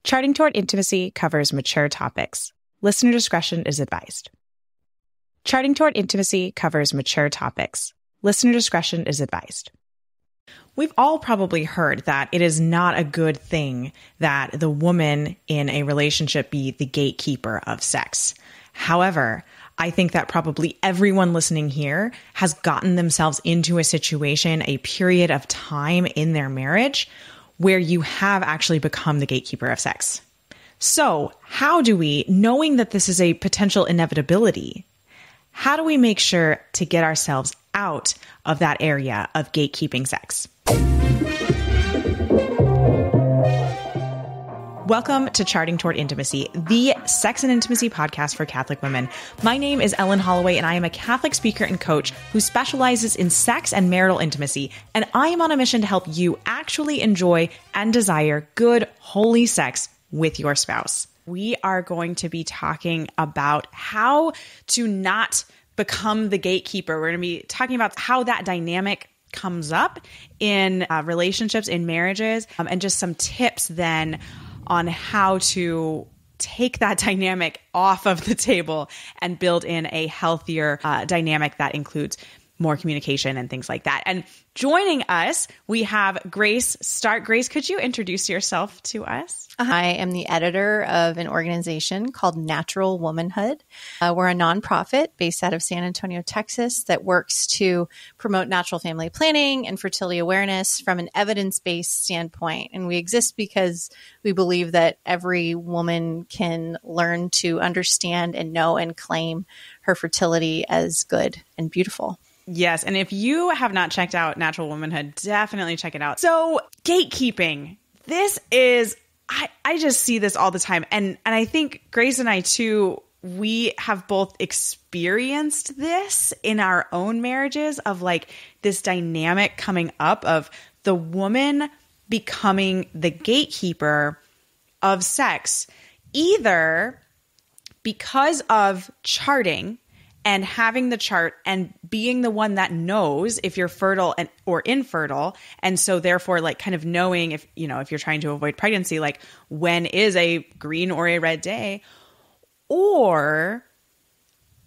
Charting Toward Intimacy covers mature topics. Listener discretion is advised. Charting Toward Intimacy covers mature topics. Listener discretion is advised. We've all probably heard that it is not a good thing that the woman in a relationship be the gatekeeper of sex. However, I think that probably everyone listening here has gotten themselves into a situation, a period of time in their marriage where you have actually become the gatekeeper of sex. So how do we, knowing that this is a potential inevitability, how do we make sure to get ourselves out of that area of gatekeeping sex? Welcome to Charting Toward Intimacy, the sex and intimacy podcast for Catholic women. My name is Ellen Holloway, and I am a Catholic speaker and coach who specializes in sex and marital intimacy. And I am on a mission to help you actually enjoy and desire good, holy sex with your spouse. We are going to be talking about how to not become the gatekeeper. We're going to be talking about how that dynamic comes up in relationships, in marriages, and just some tips then on how to take that dynamic off of the table and build in a healthier dynamic that includes more communication and things like that. And joining us, we have Grace Stark. Grace, could you introduce yourself to us? I am the editor of an organization called Natural Womanhood. We're a nonprofit based out of San Antonio, Texas, that works to promote natural family planning and fertility awareness from an evidence-based standpoint. And we exist because we believe that every woman can learn to understand and know and claim her fertility as good and beautiful. Yes. And if you have not checked out Natural Womanhood, definitely check it out. So gatekeeping, this is, I just see this all the time. And I think Grace and I too, we have both experienced this in our own marriages of like this dynamic coming up of the woman becoming the gatekeeper of sex, either because of charting and having the chart and being the one that knows if you're fertile or infertile. And so therefore like kind of knowing if you're trying to avoid pregnancy, like when is a green or a red day, or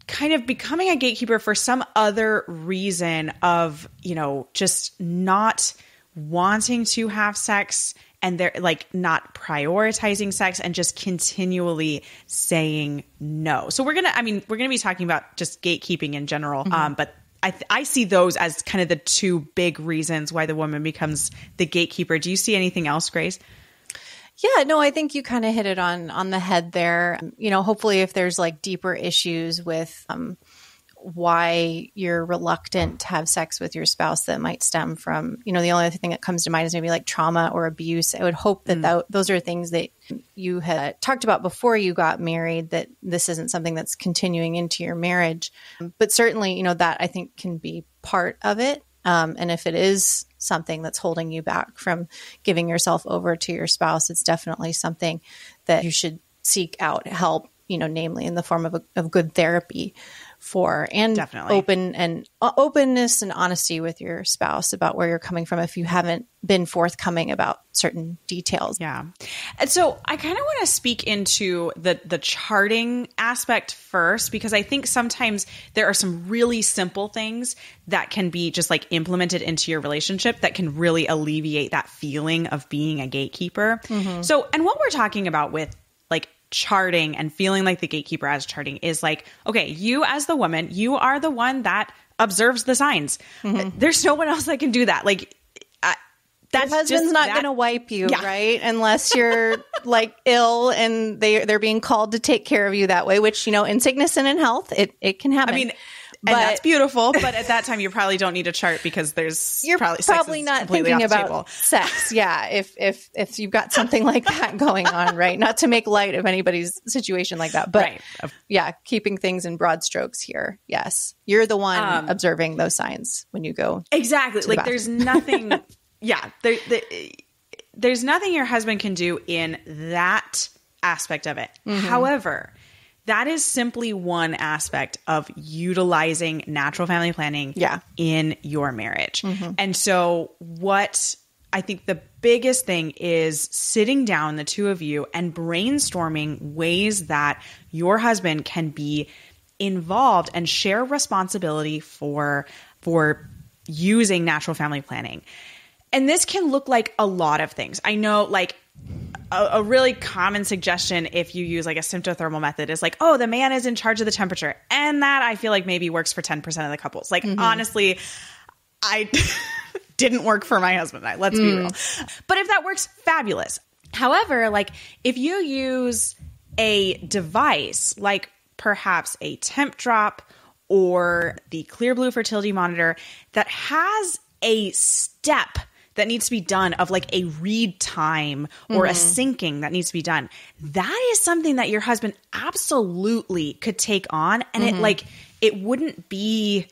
kind of becoming a gatekeeper for some other reason of, just not wanting to have sex and they're like not prioritizing sex and just continually saying no. So we're going to be talking about just gatekeeping in general. But I see those as kind of the two big reasons why the woman becomes the gatekeeper. Do you see anything else, Grace? Yeah, no, I think you kind of hit it on the head there. Hopefully if there's like deeper issues with, why you're reluctant to have sex with your spouse that might stem from, the only other thing that comes to mind is maybe like trauma or abuse. I would hope that those are things that you had talked about before you got married, that this isn't something that's continuing into your marriage. But certainly, that I think can be part of it. And if it is something that's holding you back from giving yourself over to your spouse, it's definitely something that you should seek out help, namely in the form of good therapy for, and definitely openness and honesty with your spouse about where you're coming from if you haven't been forthcoming about certain details. Yeah. And so I kind of want to speak into the charting aspect first, because I think sometimes there are some really simple things that can be just like implemented into your relationship that can really alleviate that feeling of being a gatekeeper. Mm-hmm. So, and what we're talking about with like charting and feeling like the gatekeeper as charting is like, okay, you as the woman, you are the one that observes the signs. Mm-hmm. There's no one else that can do that. Like that's your husband's not going to wipe you, yeah. Right? Unless you're like ill and they're being called to take care of you that way, which, in sickness and in health, it can happen. I mean, and that's beautiful, but at that time you probably don't need a chart because you're probably not thinking about sex. Yeah, if you've got something like that going on, right? Not to make light of anybody's situation like that, but right. Yeah, keeping things in broad strokes here. Yes, you're the one observing those signs when you go exactly. Like there's nothing. Yeah, there's nothing your husband can do in that aspect of it. Mm-hmm. However, that is simply one aspect of utilizing natural family planning in your marriage. Mm-hmm. And so what I think the biggest thing is sitting down, the two of you, and brainstorming ways that your husband can be involved and share responsibility for using natural family planning. And this can look like a lot of things. I know, like, a really common suggestion if you use like a symptothermal method is like, oh, the man is in charge of the temperature. And that I feel like maybe works for 10% of the couples. Like, honestly, I didn't work for my husband and I, let's be real. But if that works, fabulous. However, like if you use a device like perhaps a temp drop or the Clear Blue fertility monitor that has a step that needs to be done of like a read time or a syncing that needs to be done, that is something that your husband absolutely could take on. And it wouldn't be,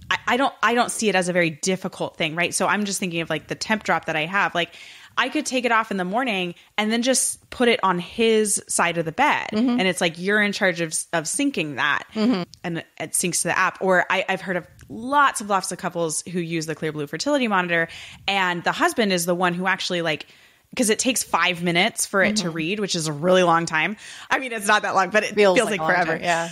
I don't see it as a very difficult thing, right? So I'm just thinking of like the temp drop that I have. Like I could take it off in the morning and then just put it on his side of the bed. And it's like, you're in charge of syncing that. And it syncs to the app. Or I've heard of lots of couples who use the Clear Blue fertility monitor. And the husband is the one who actually like, because it takes 5 minutes for it to read, which is a really long time. I mean, it's not that long, but it feels like forever. Time, yeah.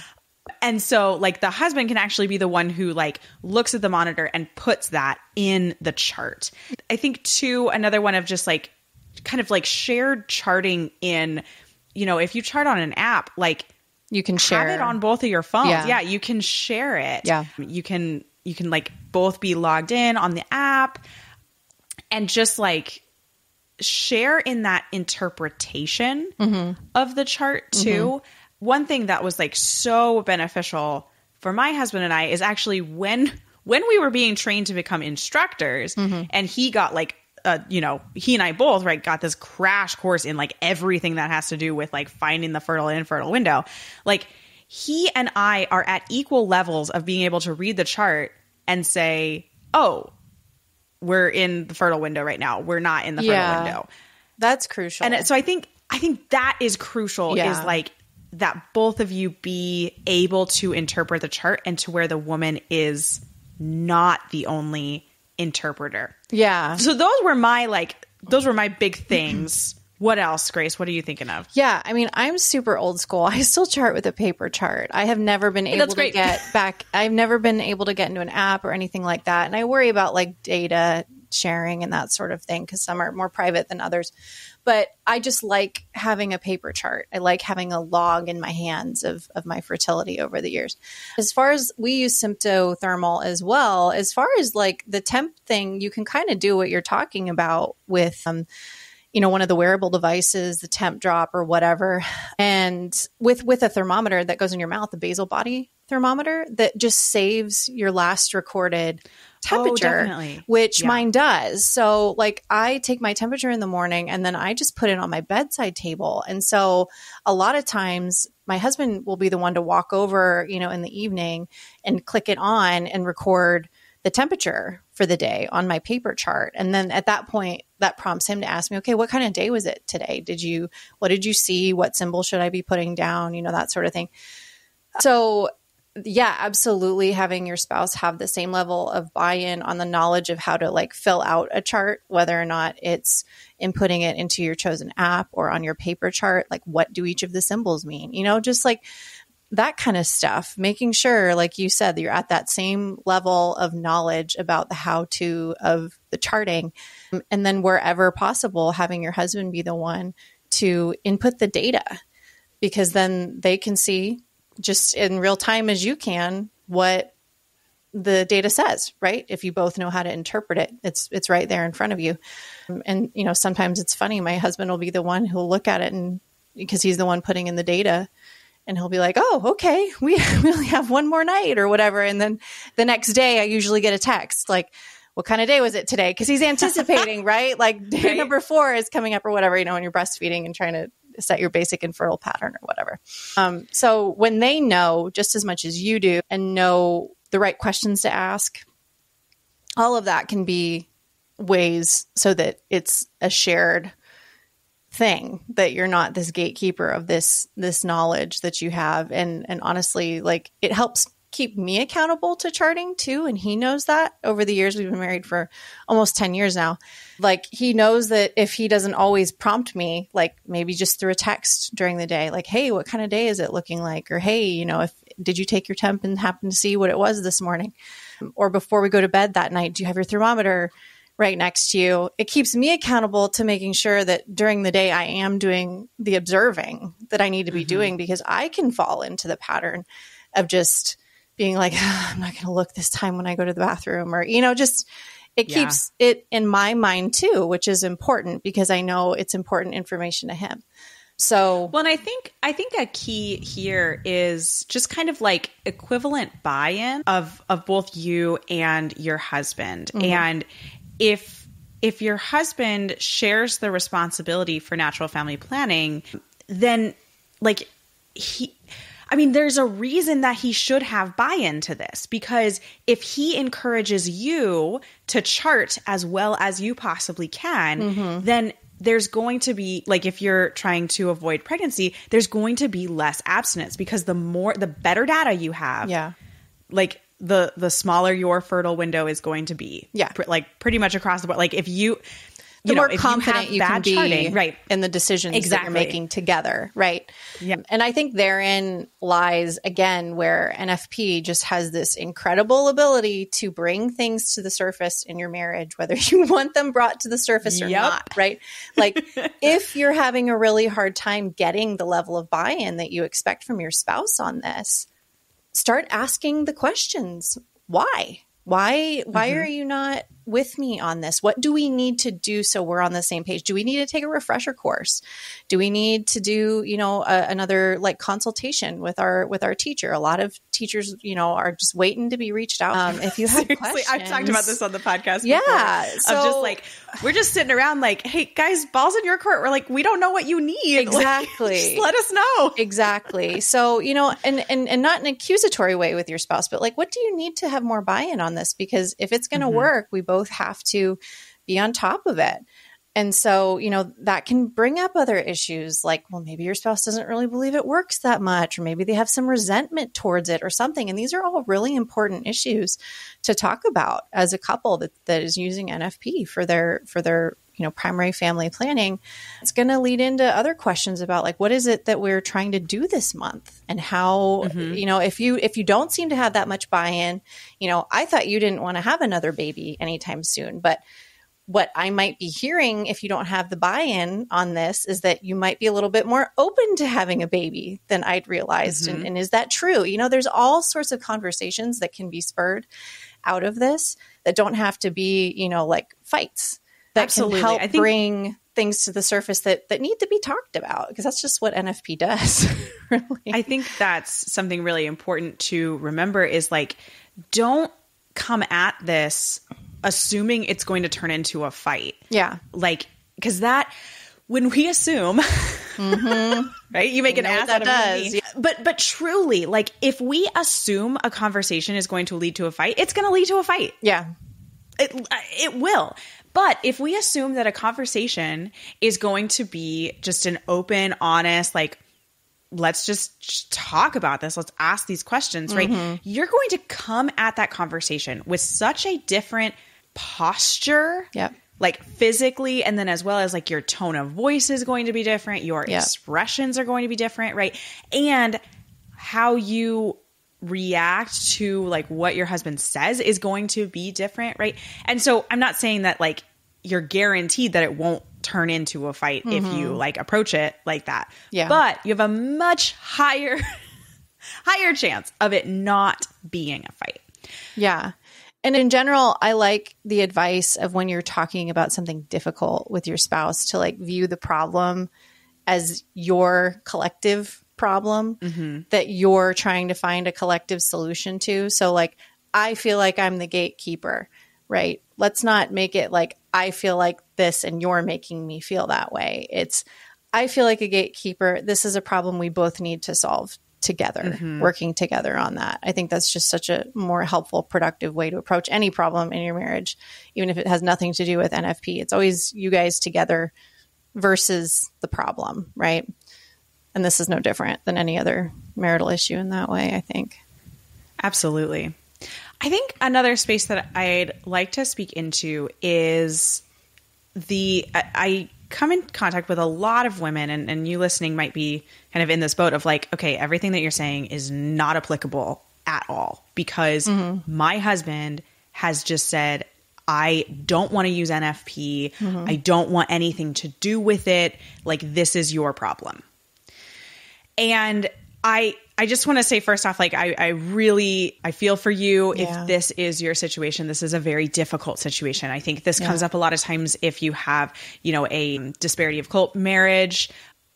And so like the husband can actually be the one who like looks at the monitor and puts that in the chart. I think too, another one of just like kind of like shared charting in, you know, if you chart on an app, like you can share it on both of your phones. Yeah. Yeah. You can share it. Yeah. You can like both be logged in on the app and just like share in that interpretation of the chart too. One thing that was like so beneficial for my husband and I is actually when we were being trained to become instructors and he got like, you know, he and I both, right, got this crash course in like everything that has to do with like finding the fertile and infertile window. Like he and I are at equal levels of being able to read the chart and say, oh, we're in the fertile window right now. We're not in the fertile window. That's crucial. And so I think that is crucial is like, that both of you be able to interpret the chart and to where the woman is not the only interpreter. Yeah. So those were my big things. What else, Grace? What are you thinking of? Yeah. I mean, I'm super old school. I still chart with a paper chart. I have never been able to get back. I've never been able to get into an app or anything like that. And I worry about like data sharing and that sort of thing because some are more private than others. But I just like having a paper chart. I like having a log in my hands of my fertility over the years. As far as we use symptothermal as well, as far as like the temp thing, you can kind of do what you're talking about with, you know, one of the wearable devices, the temp drop or whatever. And with a thermometer that goes in your mouth, the basal body thermometer that just saves your last recorded temperature, which mine does. So like I take my temperature in the morning and then I just put it on my bedside table. And so a lot of times my husband will be the one to walk over, you know, in the evening and click it on and record the temperature for the day on my paper chart. And then at that point, that prompts him to ask me, okay, what kind of day was it today? What did you see? What symbol should I be putting down? You know, that sort of thing. So yeah, absolutely. Having your spouse have the same level of buy-in on the knowledge of how to like fill out a chart, whether or not it's inputting it into your chosen app or on your paper chart, like what do each of the symbols mean? You know, just like that kind of stuff, making sure, like you said, that you're at that same level of knowledge about the how-to of the charting. And then wherever possible, having your husband be the one to input the data, because then they can see just in real time as you can what the data says, right? If you both know how to interpret it, it's right there in front of you. And, you know, sometimes it's funny. My husband will be the one who'll look at it and because he's the one putting in the data and he'll be like, oh, okay, we only have one more night or whatever. And then the next day I usually get a text like, what kind of day was it today? Because he's anticipating, right? Like day number 4 is coming up or whatever, you know, when you're breastfeeding and trying to set your basic infertile pattern or whatever. So when they know just as much as you do and know the right questions to ask, all of that can be ways so that it's a shared thing, that you're not this gatekeeper of this knowledge that you have. And honestly, like it helps keep me accountable to charting too. And he knows that. Over the years, we've been married for almost 10 years now. Like, he knows that if he doesn't always prompt me, like maybe just through a text during the day, like, hey, what kind of day is it looking like? Or, hey, did you take your temp and happen to see what it was this morning? Or before we go to bed that night, do you have your thermometer right next to you? It keeps me accountable to making sure that during the day I am doing the observing that I need to be doing, because I can fall into the pattern of just being like, I'm not going to look this time when I go to the bathroom, or, just it keeps it in my mind too, which is important because I know it's important information to him. So, well, and I think a key here is just kind of like equivalent buy-in of both you and your husband. And if your husband shares the responsibility for natural family planning, then like there's a reason that he should have buy-in to this, because if he encourages you to chart as well as you possibly can, then there's going to be, like, if you're trying to avoid pregnancy, there's going to be less abstinence, because the better data you have, like the smaller your fertile window is going to be. Like pretty much across the board. Like if the more confident you can be charting, right, in the decisions that you're making together, right? Yeah. And I think therein lies, again, where NFP just has this incredible ability to bring things to the surface in your marriage, whether you want them brought to the surface or not, right? Like if you're having a really hard time getting the level of buy-in that you expect from your spouse on this, start asking the questions. Why? Why are you not with me on this? What do we need to do so we're on the same page? Do we need to take a refresher course? Do we need to do, another like consultation with our teacher? A lot of teachers, are just waiting to be reached out. If you have questions. I've talked about this on the podcast before. Yeah. So, of just like, we're just sitting around like, hey guys, ball's in your court. We're like, we don't know what you need. Exactly. Like, just let us know. Exactly. So, and not an accusatory way with your spouse, but like, what do you need to have more buy-in on this? Because if it's going to work, we both have to be on top of it. And so, that can bring up other issues like, well, maybe your spouse doesn't really believe it works that much, or maybe they have some resentment towards it or something. And these are all really important issues to talk about as a couple that is using NFP for their primary family planning. It's going to lead into other questions about like, what is it that we're trying to do this month, and how, if you don't seem to have that much buy-in, I thought you didn't want to have another baby anytime soon, but what I might be hearing if you don't have the buy-in on this is that you might be a little bit more open to having a baby than I'd realized. And is that true? There's all sorts of conversations that can be spurred out of this that don't have to be, like fights. That Absolutely. can help bring things to the surface that need to be talked about, because that's just what NFP does. Really. I think that's something really important to remember is like, don't come at this assuming it's going to turn into a fight. Yeah. Like, because when we assume, right, you make an ass out of me. Yeah. But truly, like, if we assume a conversation is going to lead to a fight, it's going to lead to a fight. Yeah. It will. But if we assume that a conversation is going to be just an open, honest, like, let's just talk about this, let's ask these questions, right? You're going to come at that conversation with such a different posture, like physically, and then as well as like your tone of voice is going to be different. Your expressions are going to be different, right? And how you react to like what your husband says is going to be different, right? And so I'm not saying that like you're guaranteed that it won't turn into a fight if you like approach it like that. Yeah. But you have a much higher chance of it not being a fight. Yeah. And in general, I like the advice of when you're talking about something difficult with your spouse to like view the problem as your collective problem that you're trying to find a collective solution to. So like, I feel like I'm the gatekeeper, right? Let's not make it like, I feel like this and you're making me feel that way. It's, I feel like a gatekeeper. This is a problem we both need to solve together, working together on that. I think that's just such a more helpful, productive way to approach any problem in your marriage, even if it has nothing to do with NFP. It's always you guys together versus the problem, right? And this is no different than any other marital issue in that way, I think. Absolutely. I think another space that I'd like to speak into is I come in contact with a lot of women, and you listening might be kind of in this boat of like, okay, everything that you're saying is not applicable at all because my husband has just said, I don't want to use NFP. I don't want anything to do with it. Like, this is your problem. And I just want to say first off, like, I feel for you if this is your situation. This is a very difficult situation. I think this comes up a lot of times if you have, a disparity of cult marriage.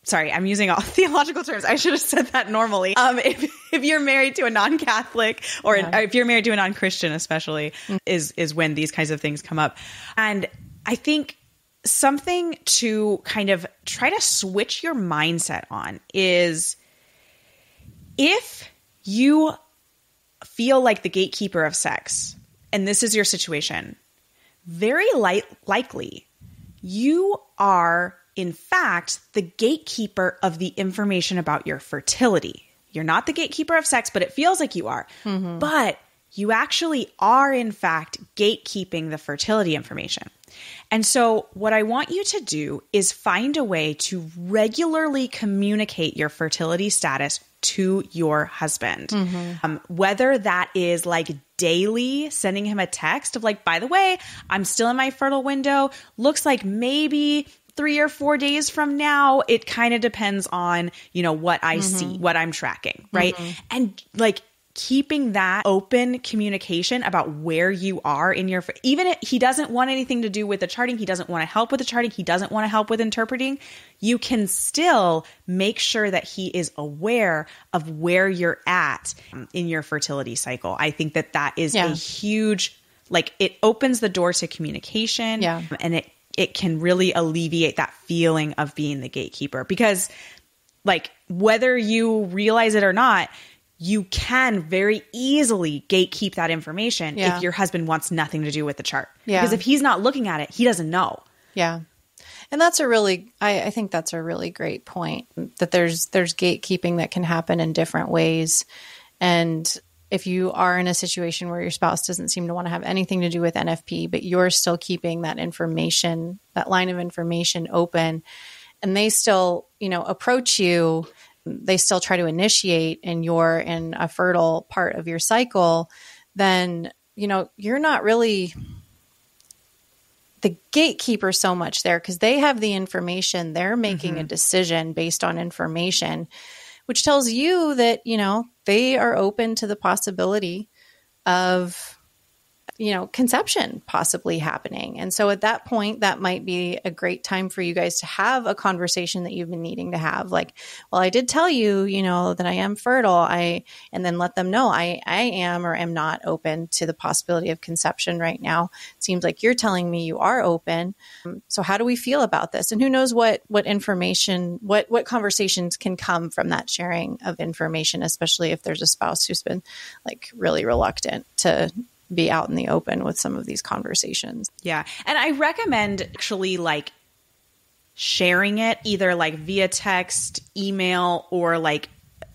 Sorry, I'm using all theological terms. I should have said that normally. If you're married to a non-Catholic or if you're married to a non-Christian, especially, is when these kinds of things come up. And I think something to kind of try to switch your mindset on is if you feel like the gatekeeper of sex, and this is your situation, very likely you are in fact the gatekeeper of the information about your fertility. You're not the gatekeeper of sex, but it feels like you are. But you actually are in fact gatekeeping the fertility information. And so what I want you to do is find a way to regularly communicate your fertility status to your husband. Whether that is like daily sending him a text of like, by the way, I'm still in my fertile window. Looks like maybe 3 or 4 days from now. It kind of depends on, what I see, what I'm tracking, right? And like keeping that open communication about where you are in your, even if he doesn't want anything to do with the charting, he doesn't want to help with the charting, he doesn't want to help with interpreting, you can still make sure that he is aware of where you're at in your fertility cycle. I think that is a huge, like, it opens the door to communication and it can really alleviate that feeling of being the gatekeeper, because like whether you realize it or not, you can very easily gatekeep that information if your husband wants nothing to do with the chart. Because if he's not looking at it, he doesn't know. Yeah. And that's I think that's a really great point, that there's gatekeeping that can happen in different ways. And if you are in a situation where your spouse doesn't seem to want to have anything to do with NFP, but you're still keeping that information, that line of information open, and they still, approach you, they still try to initiate and you're in a fertile part of your cycle, then, you're not really the gatekeeper so much there, because they have the information. They're making a decision based on information, which tells you that, they are open to the possibility of, conception possibly happening. And so at that point, that might be a great time for you guys to have a conversation that you've been needing to have. Like, well, I did tell you, that I am fertile. And then let them know I am or am not open to the possibility of conception right now. It seems like you're telling me you are open. So how do we feel about this? And who knows what information, what conversations can come from that sharing of information, especially if there's a spouse who's been like really reluctant to be out in the open with some of these conversations. Yeah. And I recommend actually like sharing it either like via text, email, or like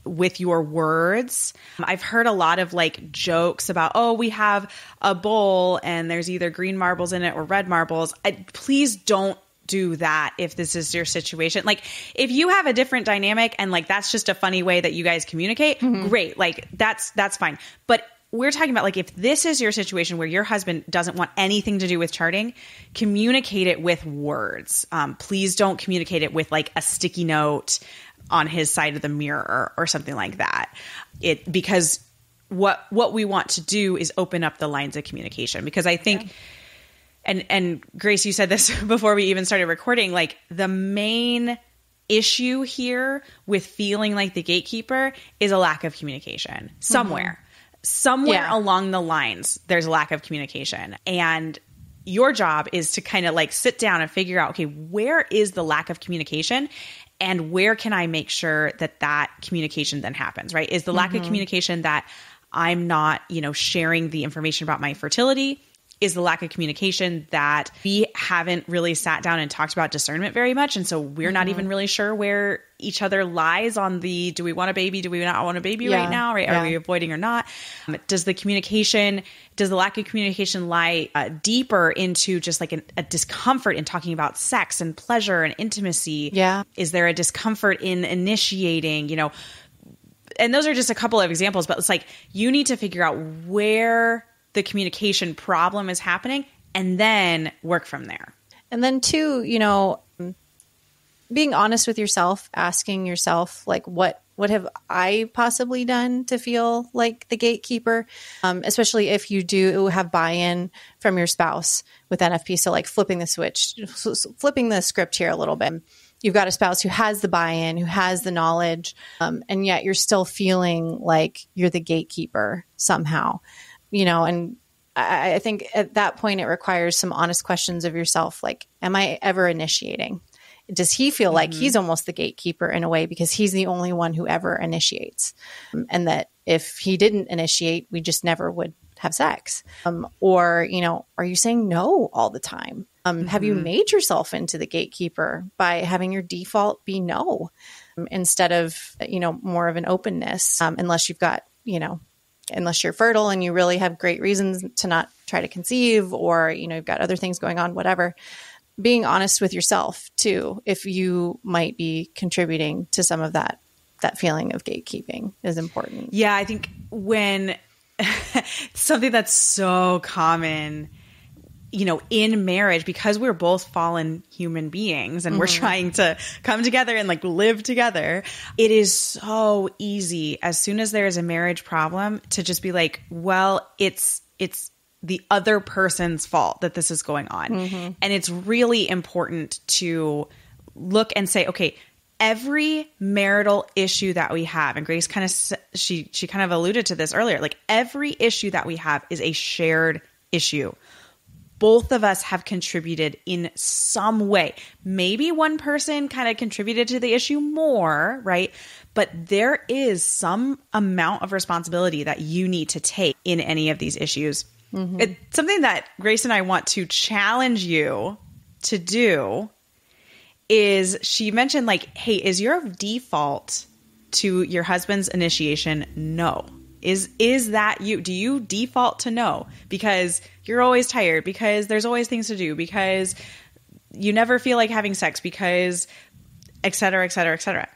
with your words. I've heard a lot of like jokes about, oh, we have a bowl and there's either green marbles in it or red marbles. Please don't do that if this is your situation. Like if you have a different dynamic and like that's just a funny way that you guys communicate, great. Like that's fine. But we're talking about like if this is your situation where your husband doesn't want anything to do with charting, communicate it with words. Please don't communicate it with like a sticky note on his side of the mirror or something like that. Because what we want to do is open up the lines of communication. Because I think, and Grace, you said this before we even started recording, like the main issue here with feeling like the gatekeeper is a lack of communication somewhere. Somewhere along the lines, there's a lack of communication. And your job is to kind of like sit down and figure out, okay, where is the lack of communication and where can I make sure that communication then happens, right? Is the lack of communication that I'm not, sharing the information about my fertility? is the lack of communication, that we haven't really sat down and talked about discernment very much. And so we're not even really sure where each other lies on the, do we want a baby? Do we not want a baby right now? Right? Are we avoiding or not? Does the lack of communication lie deeper into just like a discomfort in talking about sex and pleasure and intimacy? Yeah. Is there a discomfort in initiating, and those are just a couple of examples, but it's like, you need to figure out where the communication problem is happening and then work from there. And then two, being honest with yourself, asking yourself, like, what have I possibly done to feel like the gatekeeper? Especially if you do have buy-in from your spouse with NFP. So like flipping the script here a little bit. You've got a spouse who has the buy-in, who has the knowledge, and yet you're still feeling like you're the gatekeeper somehow, and I think at that point it requires some honest questions of yourself. Like, am I ever initiating? Does he feel like he's almost the gatekeeper in a way because he's the only one who ever initiates? And that if he didn't initiate, we just never would have sex. Or, are you saying no all the time? Have you made yourself into the gatekeeper by having your default be no instead of, more of an openness, unless you've got, unless you're fertile and you really have great reasons to not try to conceive, or, you've got other things going on, whatever. Being honest with yourself too, if you might be contributing to some of that feeling of gatekeeping is important. Yeah, I think when something that's so common, in marriage, because we're both fallen human beings and we're trying to come together and like live together, it is so easy as soon as there is a marriage problem to just be like, well, it's the other person's fault that this is going on. And it's really important to look and say, okay, every marital issue that we have, and Grace kind of, she kind of alluded to this earlier, like every issue that we have is a shared issue. Both of us have contributed in some way. Maybe one person kind of contributed to the issue more, right? But there is some amount of responsibility that you need to take in any of these issues. It's something that Grace and I want to challenge you to do is, she mentioned like, hey, is your default to your husband's initiation no? Is that you? Do you default to no? Because you're always tired, because there's always things to do, because you never feel like having sex, because et cetera, et cetera, et cetera.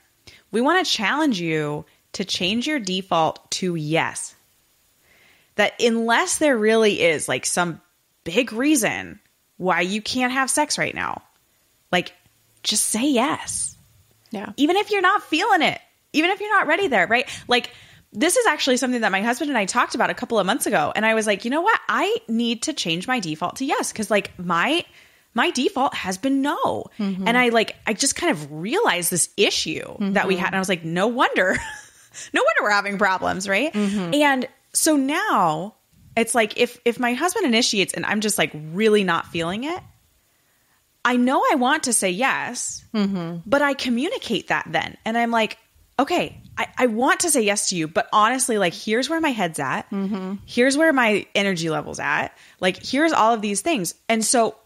We want to challenge you to change your default to yes. That unless there really is like some big reason why you can't have sex right now, like just say yes. Yeah. Even if you're not feeling it, even if you're not ready there, right? Like this is actually something that my husband and I talked about a couple of months ago. And I was like, you know what? I need to change my default to yes. Cause like my default has been no. And I just kind of realized this issue that we had. And I was like, no wonder we're having problems. Right. And so now it's like, if my husband initiates and I'm just like really not feeling it, I know I want to say yes, but I communicate that then. And I'm like, okay, I want to say yes to you, but honestly, like, here's where my head's at. Here's where my energy level's at. Like, here's all of these things. And so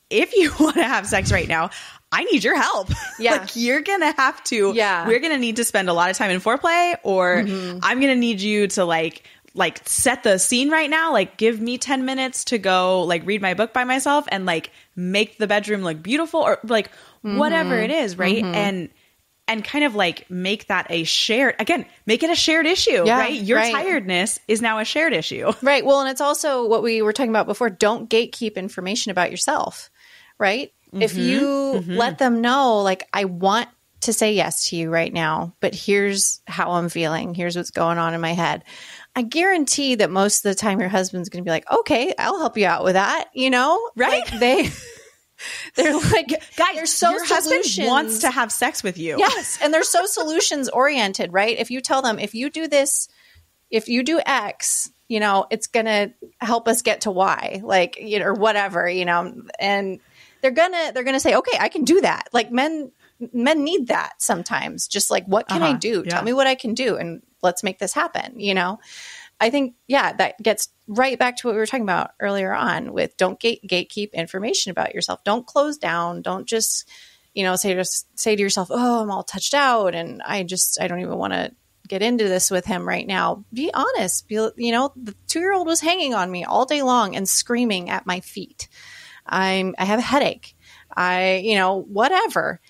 if you want to have sex right now, I need your help. Yeah. Like, you're going to have to, we're going to need to spend a lot of time in foreplay, or I'm going to need you to like set the scene right now. Like, give me 10 minutes to go like read my book by myself and like make the bedroom look beautiful, or like whatever it is. Right. And kind of like make that make it a shared issue, right? Your tiredness is now a shared issue. Right. Well, and it's also what we were talking about before. Don't gatekeep information about yourself, right? If you let them know, like, I want to say yes to you right now, but here's how I'm feeling. Here's what's going on in my head. I guarantee that most of the time your husband's going to be like, okay, I'll help you out with that. Right? Like they're like, guys, they're so your husband wants to have sex with you. Yes. And they're so solutions oriented, right? If you tell them, if you do this, if you do X, it's going to help us get to Y, like, or whatever, and they're going to say, okay, I can do that. Like men need that sometimes. Just like, what can I do? Tell me what I can do, and let's make this happen, I think, that gets right back to what we were talking about earlier on with don't gatekeep information about yourself. Don't close down. Don't just, say to yourself, oh, I'm all touched out and I don't even want to get into this with him right now. Be honest. The 2-year-old was hanging on me all day long and screaming at my feet. I have a headache. Whatever,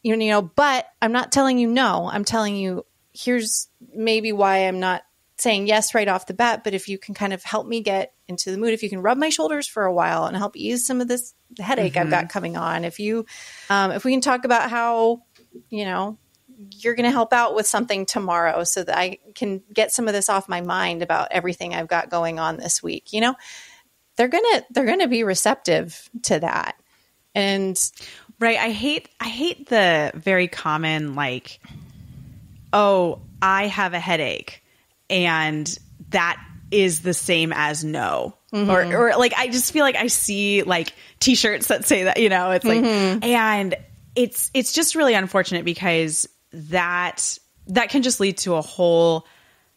but I'm not telling you no. I'm telling you, here's maybe why I'm not saying yes right off the bat, but if you can kind of help me get into the mood, if you can rub my shoulders for a while and help ease some of this headache I've got coming on, if we can talk about how, you're going to help out with something tomorrow so that I can get some of this off my mind about everything I've got going on this week, they're going to be receptive to that. And right. I hate the very common, like, oh, I have a headache. And that is the same as no. Or like, I just feel like I see like t-shirts that say that, it's like, and it's just really unfortunate because that can just lead to a whole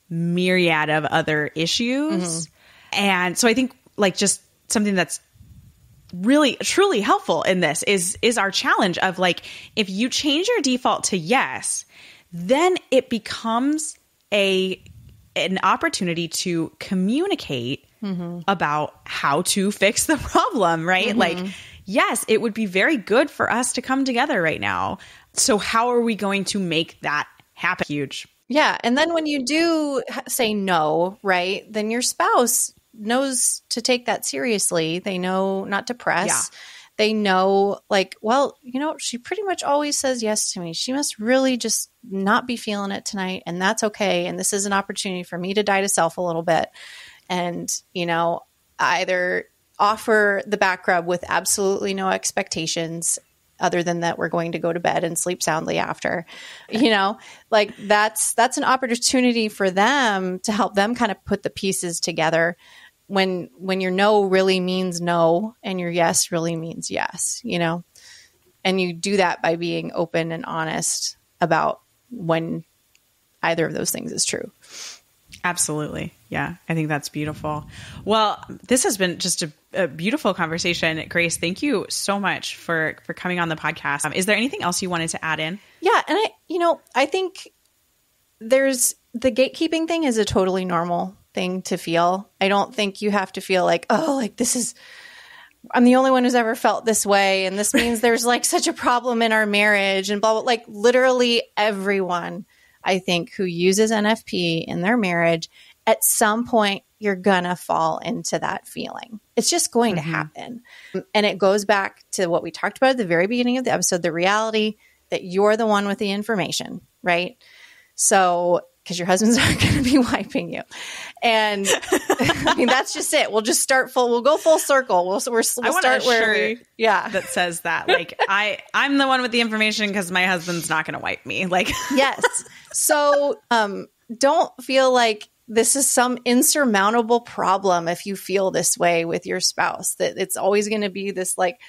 myriad of other issues. And so I think like just something that's really truly helpful in this is our challenge of like, if you change your default to yes, then it becomes an opportunity to communicate about how to fix the problem, right? Like, yes, it would be very good for us to come together right now. So how are we going to make that happen? Huge. Yeah. And then when you do say no, right, then your spouse knows to take that seriously. They know not to press. Yeah. They know like, well, she pretty much always says yes to me. She must really just not be feeling it tonight. And that's okay. And this is an opportunity for me to die to self a little bit. And, either offer the back rub with absolutely no expectations other than that we're going to go to bed and sleep soundly after, like that's an opportunity for them to help them kind of put the pieces together when your no really means no and your yes really means yes, and you do that by being open and honest about when either of those things is true. Absolutely. Yeah. I think that's beautiful. Well, this has been just a beautiful conversation. Grace, thank you so much for coming on the podcast. Is there anything else you wanted to add in? Yeah. And I think there's the gatekeeping thing is a totally normal thing to feel. I don't think you have to feel like, oh, like I'm the only one who's ever felt this way. And this means there's like such a problem in our marriage and blah, blah, like literally everyone, I think, who uses NFP in their marriage, at some point, you're going to fall into that feeling. It's just going to happen. And it goes back to what we talked about at the very beginning of the episode, the reality that you're the one with the information, right? So, because your husband's not going to be wiping you. And I mean, that's just it. We'll just we'll go full circle. We'll start where that says that. Like, I'm the one with the information because my husband's not going to wipe me. Like, yes. So don't feel like this is some insurmountable problem if you feel this way with your spouse, that it's always going to be this like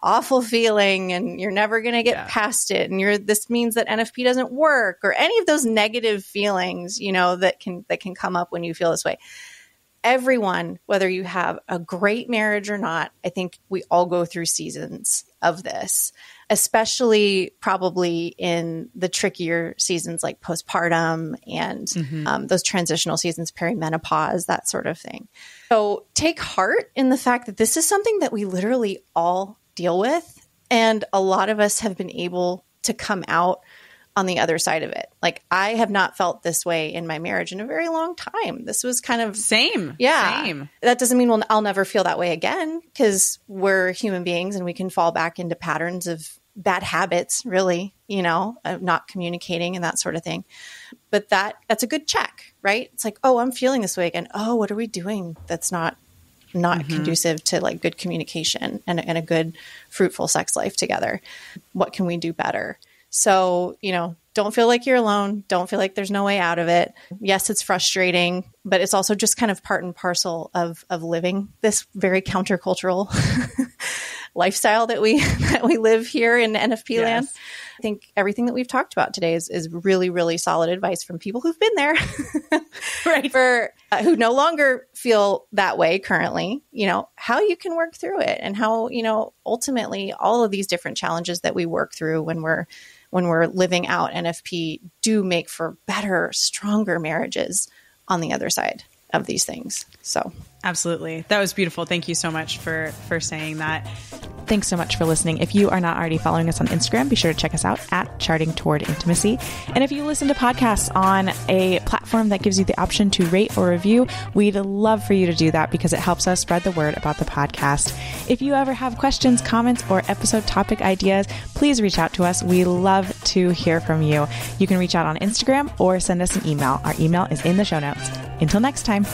awful feeling and you're never going to get past it. And this means that NFP doesn't work or any of those negative feelings, that can come up when you feel this way. Everyone, whether you have a great marriage or not, I think we all go through seasons of this, especially probably in the trickier seasons like postpartum and those transitional seasons, perimenopause, that sort of thing. So take heart in the fact that this is something that we literally all deal with. And a lot of us have been able to come out on the other side of it. Like, I have not felt this way in my marriage in a very long time. This was kind of same. Yeah. Same. That doesn't mean I'll never feel that way again, because we're human beings and we can fall back into patterns of bad habits, really, of not communicating and that sort of thing. But that's a good check, right? It's like, oh, I'm feeling this way again. Oh, what are we doing that's not conducive to like good communication and a good fruitful sex life together? What can we do better? So, don't feel like you're alone. Don't feel like there's no way out of it. Yes, it's frustrating, but it's also just kind of part and parcel of living this very countercultural lifestyle that we that we live here in NFP land. Yes. I think everything that we've talked about today is really, really solid advice from people who've been there, Right. For who no longer feel that way currently, how you can work through it, and how, ultimately all of these different challenges that we work through when we're living out NFP do make for better, stronger marriages on the other side of these things. So Absolutely. That was beautiful. Thank you so much for saying that. Thanks so much for listening. If you are not already following us on Instagram, be sure to check us out at Charting Toward Intimacy. And if you listen to podcasts on a platform that gives you the option to rate or review, we'd love for you to do that because it helps us spread the word about the podcast. If you ever have questions, comments, or episode topic ideas, please reach out to us. We love to hear from you. You can reach out on Instagram or send us an email. Our email is in the show notes. Until next time.